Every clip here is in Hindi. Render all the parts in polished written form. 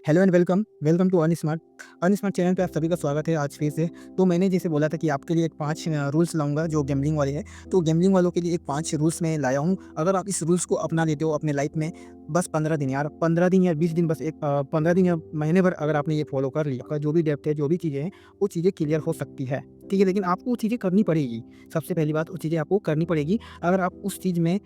Hello and welcome welcome to unsmart unsmart channel पे आप सभी का स्वागत है आज फिर से। तो मैंने जैसे बोला था कि आपके लिए एक 5 रूल्स लाऊंगा जो गैम्बलिंग वाले हैं। तो गैम्बलिंग वालों के लिए एक 5 रूल्स मैं लाया हूँ। अगर आप इस रूल्स को अपना लेते हो अपने लाइफ में, बस 15 दिन यार, 15 दिन या 20 दिन, बस एक 15 दिन या महीने भर अगर आपने ये फॉलो कर लिया, आपका जो भी डेप्थ है, जो भी चीज़ें हैं, वो चीज़ें क्लियर हो सकती है। ठीक है, लेकिन आपको वो चीज़ें करनी पड़ेगी। सबसे पहली बात, वो चीज़ें आपको करनी पड़ेगी। अगर आप उस चीज़ में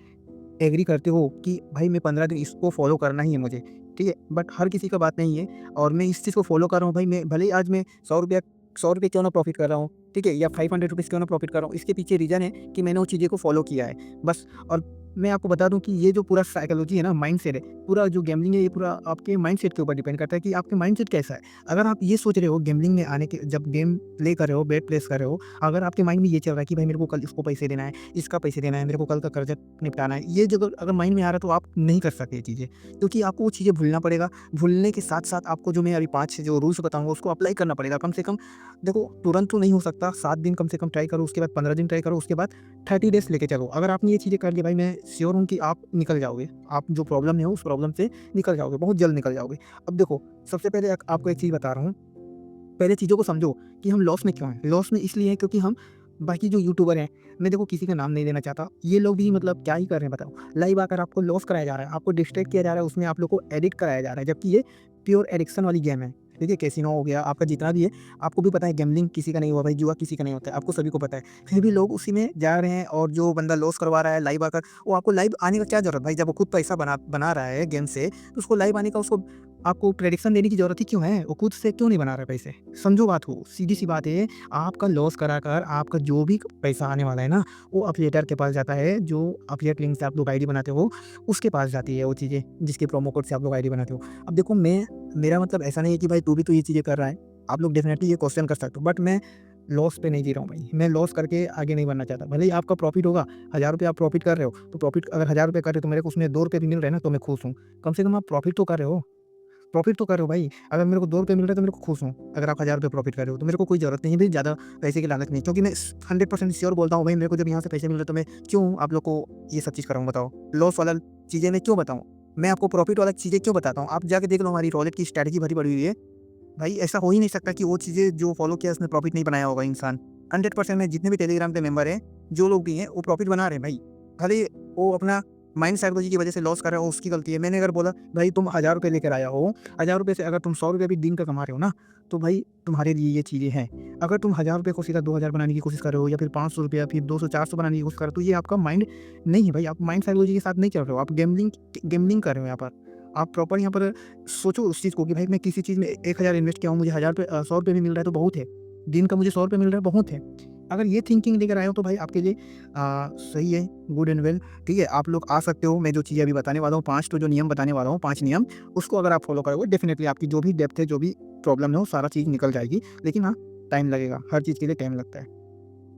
एग्री करते हो कि भाई मैं 15 दिन इसको फॉलो करना ही है मुझे, ठीक है? बट हर किसी का बात नहीं है और मैं इस चीज़ को फॉलो कर रहा हूँ भाई, मैं भले ही आज मैं ₹100 क्यों ना प्रॉफ़िट कर रहा हूँ, ठीक है? या ₹500 क्यों ना प्रॉफ़िट कर रहा हूँ, इसके पीछे रीज़न है कि मैंने वो चीज़ें को फॉलो किया है, बस। और मैं आपको बता दूँ कि ये जो पूरा साइकोलॉजी है ना, माइंडसेट है, पूरा जो गैम्बलिंग है ये पूरा आपके माइंडसेट के ऊपर डिपेंड करता है कि आपके माइंडसेट कैसा है। अगर आप ये सोच रहे हो गैम्बलिंग में आने के, जब गेम प्ले कर रहे हो, बेट प्लेस कर रहे हो, अगर आपके माइंड में ये चल रहा है कि भाई मेरे को कल इसको पैसे देना है, इसका पैसे देना है, मेरे को कल का कर्जा निपटाना है, ये जब अगर माइंड में आ रहा है तो आप नहीं कर सकते ये चीज़ें, क्योंकि आपको वो चीज़ें भूलना पड़ेगा। भूलने के साथ-साथ आपको जो मैं अभी 5 जो रूल्स बताऊँगा उसको अप्लाई करना पड़ेगा कम से कम। देखो, तुरंत तो नहीं हो सकता, 7 दिन कम से कम ट्राई करो, उसके बाद 15 दिन ट्राई करो, उसके बाद 30 डेज़ लेके चलो। अगर आपने ये चीज़ें कर ली भाई, मैं श्योर हूँ कि आप निकल जाओगे। आप जो प्रॉब्लम में हो उस प्रॉब्लम से निकल जाओगे, बहुत जल्द निकल जाओगे। अब देखो, सबसे पहले आपको एक चीज़ बता रहा हूँ, पहले चीज़ों को समझो कि हम लॉस में क्यों हैं। लॉस में इसलिए हैं क्योंकि हम, बाकी जो यूट्यूबर हैं, मैं देखो किसी का नाम नहीं लेना चाहता, ये लोग भी मतलब क्या ही कर रहे हैं बताओ। लाइव आकर आपको लॉस कराया जा रहा है, आपको डिस्ट्रैक्ट किया जा रहा है, उसमें आप लोग को एडिक्ट कराया जा रहा है, जबकि ये प्योर एडिक्शन वाली गेम है। देखिए, कैसीनो हो गया, आपका जितना भी है, आपको भी पता है गैम्बलिंग किसी का नहीं हुआ भाई, जुआ किसी का नहीं होता है, आपको सभी को पता है। फिर भी लोग उसी में जा रहे हैं और जो बंदा लॉस करवा रहा है लाइव आकर, वो आपको लाइव आने का क्या ज़रूरत भाई, जब वो खुद पैसा बना बना रहा है गेम से, तो उसको लाइव आने का, उसको आपको प्रेडिक्शन देने की ज़रूरत ही क्यों है? वो खुद से क्यों नहीं बना रहा है पैसे? समझो बात को, सीधी-सी बात है, आपका लॉस कराकर आपका जो भी पैसा आने वाला है ना, वो अफ़िलिएटर के पास जाता है, जो अफ़िलिएट लिंक से आप लोग आईडी बनाते हो, उसके पास जाती है वो चीज़ें, जिसके प्रोमो कोड से आप लोग आईडी बनाते हो। अब देखो, मेरा मतलब ऐसा नहीं है कि भाई तू भी तो ये चीज़ें कर रहा है, आप लोग डेफ़िनेटली ये क्वेश्चन कर सकते हो, बट मैं लॉस पे नहीं जी रहा हूँ भाई, मैं लॉस करके आगे नहीं बढ़ना चाहता। भले ही आपका प्रॉफ़िट होगा, ₹1000 आप प्रॉफ़िट कर रहे हो, तो प्रॉफ़िट अगर ₹1000 कर रहे हो तो मेरे को उसमें ₹2 भी मिल रहे हैं ना, तो मैं खुश हूँ। कम से कम आप प्रॉफ़िट तो कर रहे हो। प्रॉफ़िट तो कर रहे हो भाई। अगर मेरे को ₹2 मिल रहा है तो मेरे को खुश हूँ। अगर आप ₹1000 प्रॉफ़िट कर रहे हो तो मेरे को कोई ज़रूरत नहीं है भई ज़्यादा पैसे की लालच नहीं, क्योंकि मैं 100% श्योर बोलता हूँ भाई, मेरे को जब यहाँ से पैसे मिल रहे हैं तो मैं क्यों आप लोग को ये सब चीज़ कराऊँ बताओ? लॉस वाला चीज़ें मैं क्यों बताऊँ? मैं आपको प्रॉफ़िट वाला चीज़ें क्यों बताता हूँ? आप जाके देख लो, हमारी वॉलेट की स्ट्रैटेजी भरी पड़ी हुई है। भाई ऐसा हो ही नहीं सकता कि वो चीज़ें जो फ़ॉलो किया उसने प्रॉफ़िट नहीं बनाया होगा इंसान। 100% में जितने भी टेलीग्राम पे मेंबर हैं, जो लोग भी हैं, वो प्रॉफ़िट बना रहे हैं भाई। भले वो अपना माइंड साइकोलॉजी की वजह से लॉस कर रहा है, वो उसकी गलती है। मैंने अगर बोला भाई तुम ₹1000 लेकर आया हो, ₹1000 से अगर तुम ₹100 भी दिन का कमा रहे हो ना, तो भाई तुम्हारे लिए ये चीज़ें हैं। अगर तुम ₹1000 को सीधा 2000 बनाने की कोशिश कर रहे हो, या फिर ₹500 या फिर 200-400 बनाने की कोशिश कर रहे हो, तो ये आपका माइंड नहीं है भाई, आप माइंड साइकोलॉजी के साथ नहीं चल रहे हो, आप गैम्बलिंग गैम्बलिंग कर रहे हो यहाँ पर। आप प्रॉपर यहाँ पर सोचो उस चीज़ को कि भाई मैं किसी चीज़ में 1000 इन्वेस्ट किया हूँ, मुझे ₹1000 भी मिल रहा है तो बहुत है। दिन का मुझे ₹100 मिल रहा है, बहुत है। अगर ये थिंकिंग लेकर आए हो तो भाई आपके लिए सही है, गुड एंड वेल, ठीक है? आप लोग आ सकते हो, मैं जो चीज़ें अभी बताने वाला हूँ, 5 तो जो नियम बताने वाला हूँ, 5 नियम, उसको अगर आप फॉलो करोगे, डेफ़िनिटली आपकी जो भी डेप्थ है, जो भी प्रॉब्लम है, वो सारा चीज़ निकल जाएगी। लेकिन हाँ, टाइम लगेगा, हर चीज़ के लिए टाइम लगता है,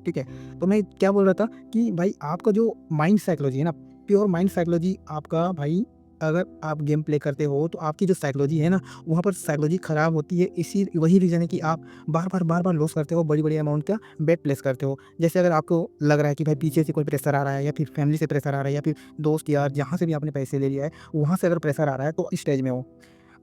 ठीक है? तो मैं क्या बोल रहा था कि भाई आपका जो माइंड साइकोलॉजी है ना, प्योर माइंड साइकोलॉजी आपका भाई, अगर आप गेम प्ले करते हो तो आपकी जो साइकोलॉजी है ना, वहाँ पर साइकोलॉजी खराब होती है। इसी वही रीज़न है कि आप बार-बार लॉस करते हो, बड़ी-बड़ी अमाउंट का बेट प्लेस करते हो। जैसे अगर आपको लग रहा है कि भाई पीछे से कोई प्रेशर आ रहा है, या फिर फैमिली से प्रेशर आ रहा है, या फिर दोस्त यार जहाँ से भी आपने पैसे ले लिया है, वहाँ से अगर प्रेशर आ रहा है, तो इस स्टेज में हो।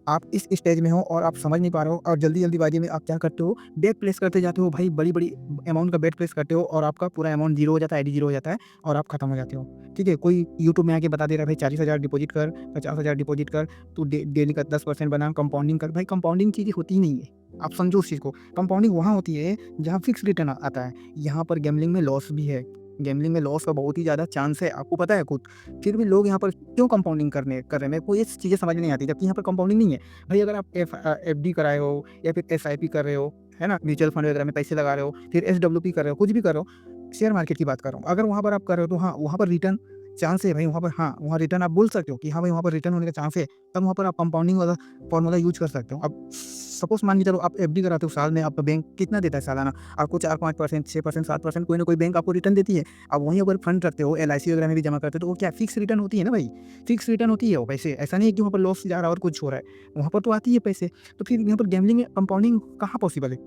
आप इस स्टेज में हो और आप समझ नहीं पा रहे हो, और जल्दी-जल्दीबाजी में आप क्या करते हो, बेट प्लेस करते जाते हो भाई, बड़ी-बड़ी अमाउंट का बेट प्लेस करते हो, और आपका पूरा अमाउंट ज़ीरो हो जाता है, आईडी ज़ीरो हो जाता है और आप खत्म हो जाते हो। ठीक है? कोई यूट्यूब में आके बता दे रहा है भाई 40,000 डिपॉज़िट कर, 50,000 डिपॉज़िट कर, तू डेली का 10% बना, कंपाउंडिंग कर। भाई कंपाउंडिंग चीज़ें होती ही नहीं है। आप समझो उस चीज़ को। कंपाउंडिंग वहाँ होती है जहाँ फिक्स रिटर्न आता है। यहाँ पर गैम्बलिंग में लॉस भी है। गैम्बलिंग में लॉस का बहुत ही ज़्यादा चांस है, आपको पता है खुद। फिर भी लोग यहाँ पर क्यों कंपाउंडिंग कर रहे हैं? मेरे को ये चीज़ें समझ नहीं आती, जबकि यहाँ पर कंपाउंडिंग नहीं है। भाई अगर आप एफडी कराए हो, या फिर एसआईपी कर रहे हो, है ना? म्यूचुअल फंड वगैरह में पैसे लगा रहे हो, फिर एसडब्ल्यूपी कर रहे हो, कुछ भी कर रहे हो, शेयर मार्केट की बात कर रहा हूँ। अगर वहाँ पर आप कर रहे हो तो हाँ, वहाँ पर रिटर्न चांस है भाई, वहाँ पर हाँ, वहाँ रिटर्न आप बोल सकते हो कि हाँ भाई वहाँ पर रिटर्न होने का चांस है, तब वहाँ पर आप कंपाउंडिंग वाला फॉर्मूला यूज़ कर सकते हो। अब सपोज़ मान के चलो आप एफडी कराते हो, साल में आपका बैंक कितना देता है सालाना? आपको 4-5%, 6%, 7% कोई ना कोई बैंक आपको रिटर्न देती है। अब वहीं अगर फंड रखते हो, एलआईसी वगैरह में भी जमा करते हो, तो वो क्या फिक्स रिटर्न होती है ना भाई, फिक्स रिटर्न होती है वो पैसे। ऐसा नहीं है कि वहाँ पर लॉस जा रहा है और कुछ हो रहा है, वहाँ पर तो आती है पैसे। तो फिर यहाँ पर गैम्बलिंग में कंपाउंडिंग कहाँ पॉसिबल है?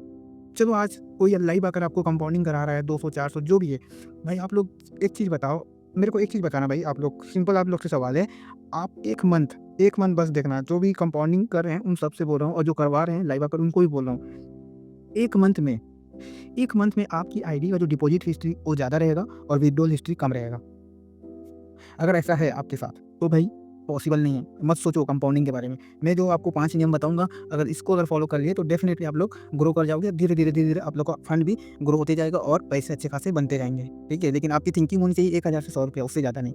चलो आज कोई लाइव आकर आपको कंपाउंडिंग करा रहा है 200, 400 जो भी है। भाई आप लोग एक चीज़ बताओ, मेरे को एक चीज़ बताना भाई, आप लोग सिंपल, आप लोग से सवाल है, आप 1 मंथ बस देखना, जो भी कंपाउंडिंग कर रहे हैं उन सबसे बोल रहा हूँ और जो करवा रहे हैं लाइव आकर उनको भी बोल रहा हूँ। 1 मंथ में आपकी आईडी का जो डिपॉज़िट हिस्ट्री वो ज़्यादा रहेगा और विथड्रॉल हिस्ट्री कम रहेगा। अगर ऐसा है आपके साथ तो भाई पॉसिबल नहीं है, मत सोचो कंपाउंडिंग के बारे में। मैं जो आपको 5 नियम बताऊँगा, अगर इसको अगर फॉलो कर लिए तो डेफ़िनेटली आप लोग ग्रो कर जाओगे। धीरे-धीरे आप लोग का फंड भी ग्रो होते जाएगा और पैसे अच्छे खासे बनते जाएँगे, ठीक है? लेकिन आपकी थिंकिंग होनी चाहिए 1000 से ₹100, उससे ज़्यादा नहीं।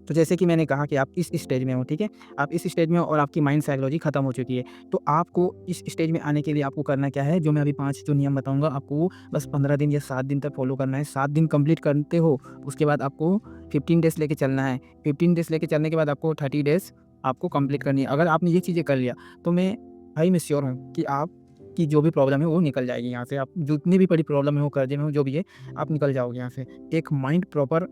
तो जैसे कि मैंने कहा कि आप इस स्टेज में हो, ठीक है? आप इस स्टेज में हो और आपकी माइंड साइकोलॉजी खत्म हो चुकी है। तो आपको इस स्टेज में आने के लिए आपको करना क्या है, जो मैं अभी 5 जो नियम बताऊँगा, आपको वो बस 15 दिन या 7 दिन तक फॉलो करना है। 7 दिन कंप्लीट करते हो, उसके बाद आपको 15 डेज़ लेके चलना है। 15 डेज़ लेके चलने के बाद आपको 30 डेज़ आपको कंप्लीट करनी है। अगर आपने ये चीज़ें कर लिया, तो मैं श्योर हूँ कि आपकी जो भी प्रॉब्लम है वो निकल जाएगी यहाँ से। आप जितनी भी बड़ी प्रॉब्लम है, वो कर्जे में हो, जो भी है, आप निकल जाओगे यहाँ से। एक माइंड प्रॉपर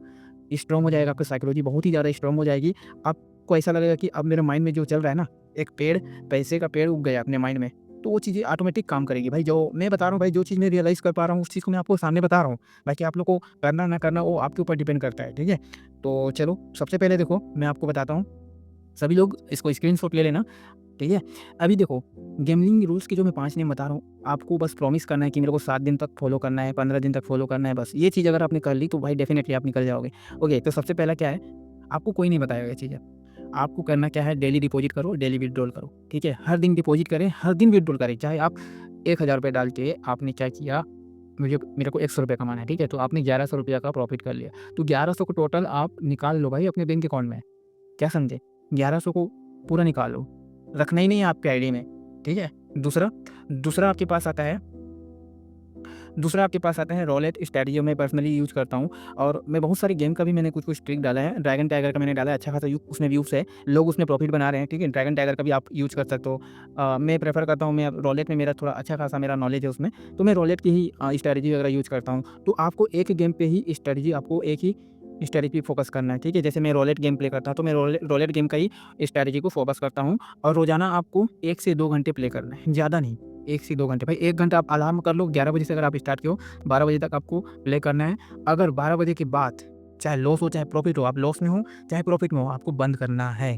स्ट्रॉन्ग हो जाएगा, आपकी साइकोलॉजी बहुत ही ज़्यादा स्ट्रॉन्ग हो जाएगी। आपको ऐसा लगेगा कि अब मेरे माइंड में जो चल रहा है ना, एक पेड़, पैसे का पेड़ उग गया अपने माइंड में, तो वो चीज़ें ऑटोमेटिक काम करेगी। भाई जो मैं बता रहा हूँ, भाई जो चीज़ मैं रियलाइज़ कर पा रहा हूँ, उस चीज़ को मैं आपको सामने बता रहा हूँ। बाकी आप लोग को करना ना करना वो आपके ऊपर डिपेंड करता है, ठीक है? तो चलो, सबसे पहले देखो मैं आपको बताता हूँ, सभी लोग इसको स्क्रीनशॉट ले लेना, ठीक है? अभी देखो, गैम्बलिंग रूल्स के जो मैं 5 नियम बता रहा हूँ, आपको बस प्रॉमिस करना है कि मेरे को 7 दिन तक फॉलो करना है, 15 दिन तक फॉलो करना है बस। ये चीज़ अगर आपने कर ली तो भाई डेफ़िनेटली आप निकल जाओगे। ओके, तो सबसे पहला क्या है, आपको कोई नहीं बताएगा ये चीज़ें। आपको करना क्या है, डेली डिपॉज़िट करो, डेली विथड्रॉल करो, ठीक है? हर दिन डिपॉज़िट करें, हर दिन विथड्रॉल करें। चाहे आप ₹1000 डाल के आपने क्या किया, मेरे को ₹100 कमाना है, ठीक है? तो आपने ₹1100 का प्रॉफ़िट कर लिया। तो 1100 को टोटल आप निकाल लो भाई अपने बैंक अकाउंट में। क्या समझे? 1100 को पूरा निकाल लो, रखना ही नहीं है आपके आईडी में, ठीक है? दूसरा दूसरा आपके पास आता है दूसरा आपके पास आता है रॉलेट स्ट्रैटेजी, मैं पर्सनली यूज़ करता हूँ और मैं बहुत सारे गेम का भी मैंने कुछ-कुछ ट्रिक डाला है। ड्रैगन टाइगर का मैंने डाला है, अच्छा खासा उसमें व्यूज़ है, लोग उसमें प्रॉफ़िट बना रहे हैं, ठीक है? ड्रैगन टाइगर का भी आप यूज़ कर सकते हो। मैं प्रेफ़र करता हूँ, मैं रॉलेट में मेरा थोड़ा अच्छा खासा मेरा नॉलेज है उसमें, तो मैं रॉलेट की ही स्ट्रैटेजी वगैरह यूज़ करता हूँ। तो आपको एक गेम पे ही स्ट्रैटेजी, आपको एक ही स्ट्रैटेजी पे फ़ोकस करना है, ठीक है? जैसे मैं रॉलेट गेम प्ले करता हूँ, तो मैं रॉलेट गेम का ही स्ट्रैटेजी को फ़ोकस करता हूँ और रोज़ाना आपको 1 से 2 घंटे प्ले करना है, ज़्यादा नहीं। 1 से 2 घंटे, भाई 1 घंटा आप अलार्म कर लो, 11 बजे से अगर आप स्टार्ट किए हो, 12 बजे तक आपको प्ले करना है। अगर 12 बजे के बाद चाहे लॉस हो चाहे प्रॉफ़िट हो, आप लॉस में हो चाहे प्रॉफ़िट में हो, आपको बंद करना है।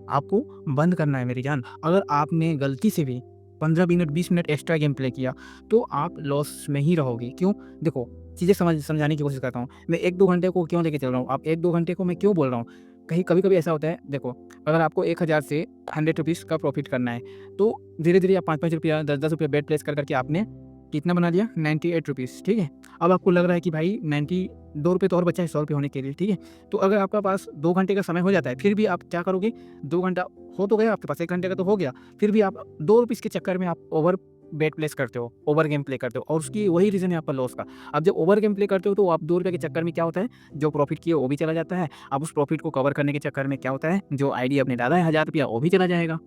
आपको बंद करना है मेरी जान। अगर आपने गलती से भी 15 minute 20 minute extra game play किया, तो आप लॉस में ही रहोगे। क्यों? देखो, चीज़ें समझाने की कोशिश करता हूँ। मैं 1-2 घंटे को क्यों लेके चल रहा हूँ? आप 1-2 घंटे को मैं क्यों बोल रहा हूँ? कहीं कभी-कभी ऐसा होता है, देखो, अगर आपको 1000 से ₹100 का प्रॉफ़िट करना है, तो धीरे-धीरे आप ₹5-5, ₹10-10 बेट प्लेस कर के आपने कितना बना लिया? ₹98, ठीक है? अब आपको लग रहा है कि भाई ₹92 तो और बचा है ₹100 होने के लिए, ठीक है? तो अगर आपका पास 2 घंटे का समय हो जाता है, फिर भी आप क्या करोगे? 2 घंटा हो तो गया आपके पास, 1 घंटे का तो हो गया, फिर भी आप ₹2 के चक्कर में आप ओवर बेट प्लेस करते हो, ओवर गेम प्ले करते हो और उसकी वही रीज़न है आपका लॉस का। अब जब ओवर गेम प्ले करते हो तो आप ₹2 के चक्कर में क्या होता है, जो प्रॉफ़िट किए वो भी चला जाता है। अब उस प्रॉफ़िट को कवर करने के चक्कर में क्या होता है, जो आईडी आपने डाला है ₹1000 वो भी चला जाएगा।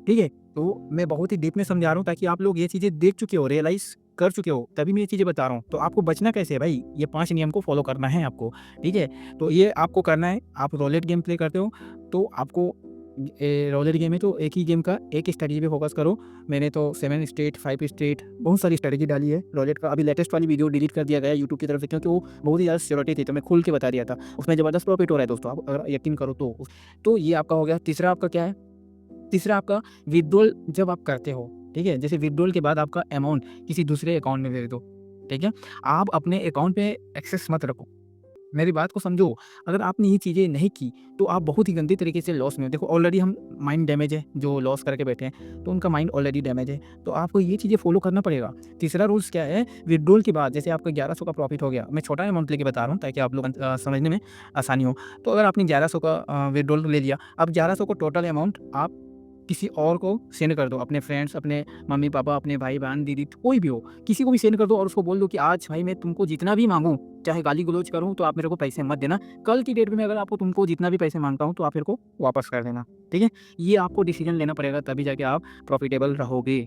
ठीक है? तो मैं बहुत ही डीप में समझा रहा हूँ ताकि आप लोग ये चीज़ें देख चुके हो, रियलाइज़ कर चुके हो, तभी मैं ये चीज़ें बता रहा हूँ। तो आपको बचना कैसे है भाई? ये 5 नियम को फ़ॉलो करना है आपको, ठीक है? तो ये आपको करना है, आप रोलेट गेम प्ले करते हो, तो आपको रोलेट गेम है तो एक ही गेम का एक स्ट्रैटेजी पे फ़ोकस करो। मैंने तो 7 स्टेट, 5 स्टेट बहुत सारी स्ट्रैटेजी डाली है रोलेट का। अभी लेटेस्ट वाली वीडियो डिलीट कर दिया गया है यूट्यूब की तरफ से, क्योंकि वो बहुत ही ज़्यादा सिक्योरिटी थी, तो मैं खुल के बता दिया था। उसमें ज़बरदस्त प्रॉफ़िट हो रहा है दोस्तों, आप अगर यकीन करो तो। तो ये आपका हो गया। तीसरा आपका क्या है? तीसरा आपका विथड्रॉल जब आप करते हो, ठीक है? जैसे विथड्रॉल के बाद आपका अमाउंट किसी दूसरे अकाउंट में भेज दो, ठीक है? आप अपने अकाउंट पे एक्सेस मत रखो। मेरी बात को समझो, अगर आपने ये चीज़ें नहीं की, तो आप बहुत ही गंदे तरीके से लॉस में हो। देखो, ऑलरेडी हम माइंड डैमेज है, जो लॉस करके बैठे हैं, तो उनका माइंड ऑलरेडी डैमेज है, तो आपको ये चीज़ें फ़ॉलो करना पड़ेगा। तीसरा रूल्स क्या है, विथड्रॉल के बाद जैसे आपका 1100 का प्रॉफ़िट हो गया, मैं छोटा अमाउंट लेके बता रहा हूँ ताकि आप लोग समझने में आसानी हो। तो अगर आपने 1100 का विथड्रॉल ले लिया, अब 1100 को टोटल अमाउंट आप किसी और को सेंड कर दो, अपने फ्रेंड्स, अपने मम्मी-पापा, अपने भाई-बहन, दीदी, कोई भी हो, किसी को भी सेंड कर दो और उसको बोल दो कि आज भाई मैं तुमको जितना भी माँगूँ, चाहे गाली-गलौज करूँ, तो आप मेरे को पैसे मत देना। कल की डेट में अगर आपको तुमको जितना भी पैसे माँगता हूँ, तो आप मेरे को वापस कर देना, ठीक है? ये आपको डिसीज़न लेना पड़ेगा, तभी जाके आप प्रॉफ़िटेबल रहोगे।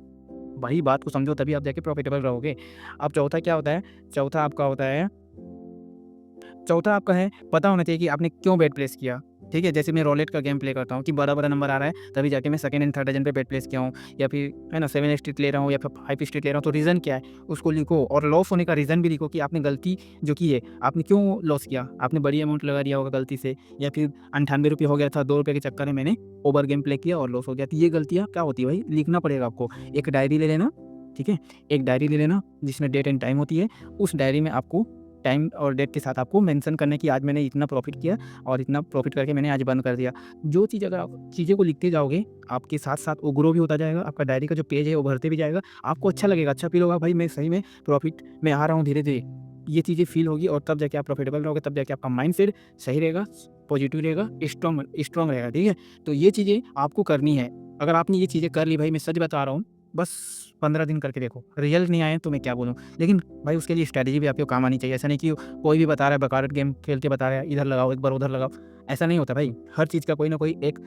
भाई बात को समझो, तभी आप जाके प्रॉफ़िटेबल रहोगे। अब चौथा क्या होता है? चौथा आपका होता है चौथा आपका है पता होना चाहिए कि आपने क्यों बेट प्लेस किया। ठीक है, जैसे मैं रोलेट का गेम प्ले करता हूँ कि बड़ा-बड़ा नंबर आ रहा है तभी जाके मैं सेकंड एंड थर्ड डजन पे बेट प्लेस किया हूँ, या फिर है ना 7 स्ट्रीट ले रहा हूँ या फिर 5 स्ट्रीट ले रहा हूँ, तो रीज़न क्या है उसको लिखो और लॉस होने का रीज़न भी लिखो कि आपने गलती जो की है, आपने क्यों लॉस किया। आपने बड़ी अमाउंट लगा दिया होगा गलती से, या फिर ₹98 हो गया था, ₹2 के चक्कर में मैंने ओवर गेम प्ले किया और लॉस हो गया। तो ये गलतियाँ क्या होती है भाई, लिखना पड़ेगा आपको। एक डायरी ले लेना, ठीक है? एक डायरी ले लेना जिसमें डेट एंड टाइम होती है। उस डायरी में आपको टाइम और डेट के साथ आपको मेंशन करना है कि आज मैंने इतना प्रॉफ़िट किया और इतना प्रॉफ़िट करके मैंने आज बंद कर दिया। जो चीज़ अगर आप चीज़ें को लिखते जाओगे, आपके साथ-साथ वो ग्रो भी होता जाएगा, आपका डायरी का जो पेज है वो भरते भी जाएगा। आपको अच्छा लगेगा, अच्छा फ़ील होगा, भाई मैं सही में प्रॉफ़िट में आ रहा हूँ धीरे-धीरे। ये चीज़ें फ़ील होगी और तब जाके आप प्रॉफ़िटेबल रहोगे, तब जाके आपका माइंडसेट सही रहेगा, पॉज़िटिव रहेगा, स्ट्रॉन्ग रहेगा, ठीक है? तो ये चीज़ें आपको करनी है। अगर आपने ये चीज़ें कर ली, भाई मैं सच बता रहा हूँ, बस 15 दिन करके देखो, रिज़ल्ट नहीं आए तो मैं क्या बोलूँ। लेकिन भाई उसके लिए स्ट्रैटेजी भी आपको काम आनी चाहिए। ऐसा नहीं कि कोई भी बता रहा है, बेकार गेम खेल के बता रहा है, इधर लगाओ, एक बार उधर लगाओ, ऐसा नहीं होता भाई। हर चीज़ का कोई ना कोई एक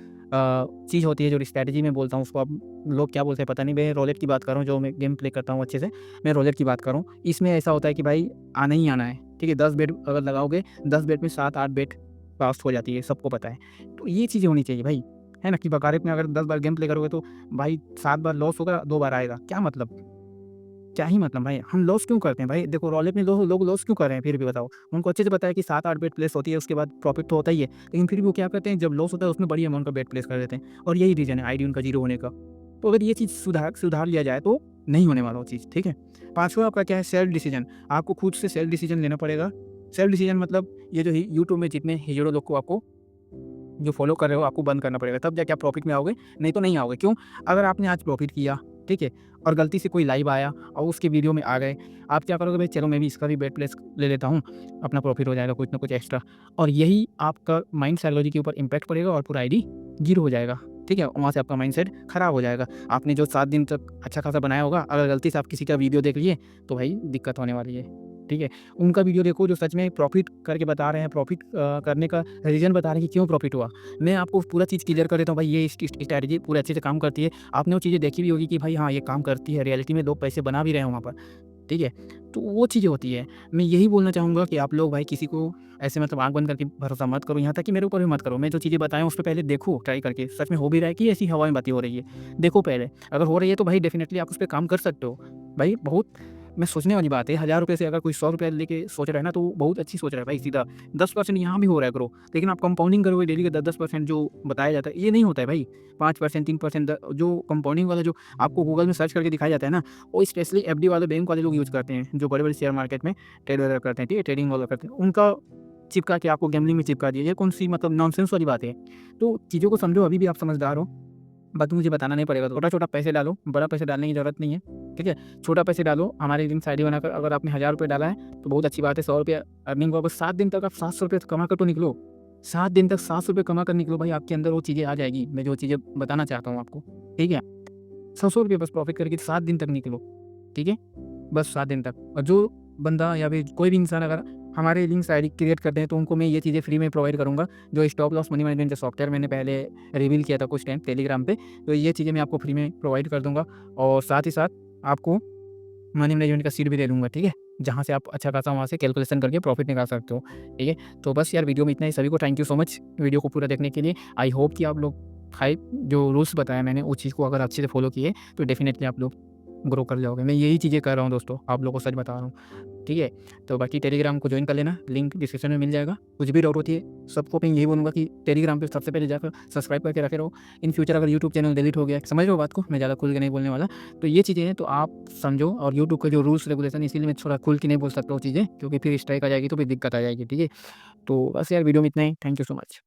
चीज़ होती है जो स्ट्रैटेजी मैं बोलता हूँ, उसको अब लोग क्या बोलते हैं पता नहीं। मैं रोलेट की बात कर रहा हूँ, जो मैं गेम प्ले करता हूँ अच्छे से, मैं रोलेट की बात कर रहा हूँ। इसमें ऐसा होता है कि भाई आना ही आना है, ठीक है? 10 बेट अगर लगाओगे, 10 बेट में 7-8 बेट पास हो जाती है, सबको पता है। तो ये चीज़ें होनी चाहिए भाई, है ना? कि बकायदे में अगर 10 बार गेम प्ले करोगे तो भाई 7 बार लॉस होगा, 2 बार आएगा, क्या मतलब? क्या ही मतलब भाई, हम लॉस क्यों करते हैं भाई? देखो रोलेट में लोग लॉस क्यों कर रहे हैं फिर भी बताओ? उनको अच्छे से पता है कि 7-8 बेट प्लेस होती है, उसके बाद प्रॉफिट तो होता ही है। लेकिन फिर भी वो क्या करते हैं, जब लॉस होता है उसमें बड़ी अमाउंट का बेट प्लेस कर देते हैं और यही रीज़न है आईडी उनका ज़ीरो होने का। तो अगर ये चीज़ सुधार लिया जाए तो नहीं होने वाला वो चीज़, ठीक है? 5वां आपका क्या है, सेल्फ डिसीजन। आपको खुद से सेल्फ डिसीजन लेना पड़ेगा। सेल्फ डिसीजन मतलब ये जो यूट्यूब में जितने हीरो लोग को आपको जो फ़ॉलो कर रहे हो आपको बंद करना पड़ेगा, तब जाके आप प्रॉफ़िट में आओगे, नहीं तो नहीं आओगे। क्यों? अगर आपने आज प्रॉफ़िट किया, ठीक है? और गलती से कोई लाइव आया और उसके वीडियो में आ गए, आप क्या करोगे, भाई चलो मैं भी इसका भी बेट प्लेस ले लेता हूँ, अपना प्रॉफ़िट हो जाएगा कुछ ना कुछ एक्स्ट्रा, और यही आपका माइंड साइकोलॉजी के ऊपर इम्पैक्ट पड़ेगा और पूरा आईडी ज़ीरो हो जाएगा, ठीक है? वहाँ से आपका माइंडसेट खराब हो जाएगा। आपने जो 7 दिन तक अच्छा खासा बनाया होगा, अगर गलती से आप किसी का वीडियो देख लिए, तो भाई दिक्कत होने वाली है, ठीक है? उनका वीडियो देखो जो सच में प्रॉफ़िट करके बता रहे हैं, प्रॉफ़िट करने का रीज़न बता रहे हैं कि क्यों प्रॉफ़िट हुआ। मैं आपको पूरा चीज़ क्लियर कर देता हूँ भाई, ये स्ट्रैटेजी पूरे अच्छे से काम करती है। आपने वो चीज़ें देखी भी होगी कि भाई हाँ, ये काम करती है, रियलिटी में लोग पैसे बना भी रहे हैं वहाँ पर, ठीक है? तो वो चीज़ें होती है। मैं यही बोलना चाहूँगा कि आप लोग भाई किसी को ऐसे मतलब आँख बंद करके भरोसा मत करो, यहाँ तक कि मेरे ऊपर भी मत करो। मैं जो चीज़ें बताया हूँ उस पे पहले देखो ट्राई करके, सच में हो भी रहा है कि ऐसी हवा में बातें हो रही है। देखो पहले, अगर हो रही है तो भाई डेफ़िनिटली आप उस पे काम कर सकते हो। भाई बहुत मैं सोचने वाली बात है, ₹1000 से अगर कोई ₹100 लेके सोच रहा है ना, तो वो बहुत अच्छी सोच रहा है भाई सीधा। 10% यहाँ भी हो रहा है ग्रो, लेकिन आप कंपाउंडिंग करोगे डेली के 10-10% जो बताया जाता है, ये नहीं होता है भाई। 5% 3% जो कंपाउंडिंग वाला जो आपको गूगल में सर्च करके दिखाया जाता है ना, वो स्पेशली एफडी वाले बैंक वाले लोग यूज़ करते हैं, जो बड़े-बड़े शेयर मार्केट में ट्रेड वगैरह करते हैं, ठीक है? ट्रेडिंग वगैरह करते हैं। उनका चिपका के आपको गैम्बलिंग में चिपका दिया, ये कौन-सी मतलब नॉनसेंस वाली बात है। तो चीज़ों को समझो, अभी भी आप समझदार हो। बाकी मुझे बताना नहीं पड़ेगा, छोटा-छोटा पैसे डालो, बड़ा पैसे डालने की ज़रूरत नहीं है, ठीक है? छोटा पैसे डालो, हमारे लिंक्स आईडी बनाकर अगर आपने ₹1000 डाला है, तो बहुत अच्छी बात है, ₹100 अर्निंग होगा, 7 दिन तक आप ₹700 कमा कर तो निकलो। 7 दिन तक ₹700 कमा कर निकलो भाई, आपके अंदर वो चीज़ें आ जाएगी, मैं जो चीज़ें बताना चाहता हूँ आपको, ठीक है? ₹100 बस प्रॉफ़िट करके 7 दिन तक निकलो, ठीक है? बस 7 दिन तक। और जो बंदा या फिर कोई भी इंसान अगर हमारे लिंक्स आईडी क्रिएट करते हैं, तो उनको मैं ये चीज़ें फ्री में प्रोवाइड करूँगा। जो स्टॉप लॉस मनी मैनेजमेंट का सॉफ्टवेयर मैंने पहले रिवील किया था कुछ टाइम टेलीग्राम पे, तो ये चीज़ें मैं आपको फ्री में प्रोवाइड कर दूँगा और साथ ही साथ आपको मनी मैनेजमेंट का सीट भी दे दूँगा, ठीक है? जहाँ से आप अच्छा खासा वहाँ से कैलकुलेशन करके प्रॉफ़िट निकाल सकते हो, ठीक है? तो बस यार वीडियो में इतना ही। सभी को thank you so much video को पूरा देखने के लिए। आई होप कि आप लोग हाई जो रूल्स बताया मैंने, उस चीज़ को अगर अच्छे से फ़ॉलो किए, तो डेफ़िनेटली आप लोग ग्रो कर जाओगे। मैं यही चीज़ें कर रहा हूँ दोस्तों, आप लोगों को सच बता रहा हूँ, ठीक है? तो बाकी टेलीग्राम को जॉइन कर लेना, लिंक डिस्क्रिप्शन में मिल जाएगा। कुछ भी डाउट होती है, सबको मैं यही बोलूँगा कि टेलीग्राम पे सबसे पहले जाकर सब्सक्राइब करके रखे रहो। इन फ्यूचर अगर यूट्यूब चैनल डिलीट हो गया, समझ रहे हो बात को? मैं ज़्यादा खुल के नहीं बोलने वाला। तो ये चीज़ें हैं, तो आप समझो, और यूट्यूब के जो रूल्स रेगुलेशन, इसीलिए मैं थोड़ा खुल के नहीं बोल सकता वो चीज़ें, क्योंकि फिर स्ट्राइक आ जाएगी तो फिर दिक्कत आ जाएगी, ठीक है? तो बस यार वीडियो में इतना ही। Thank you so much.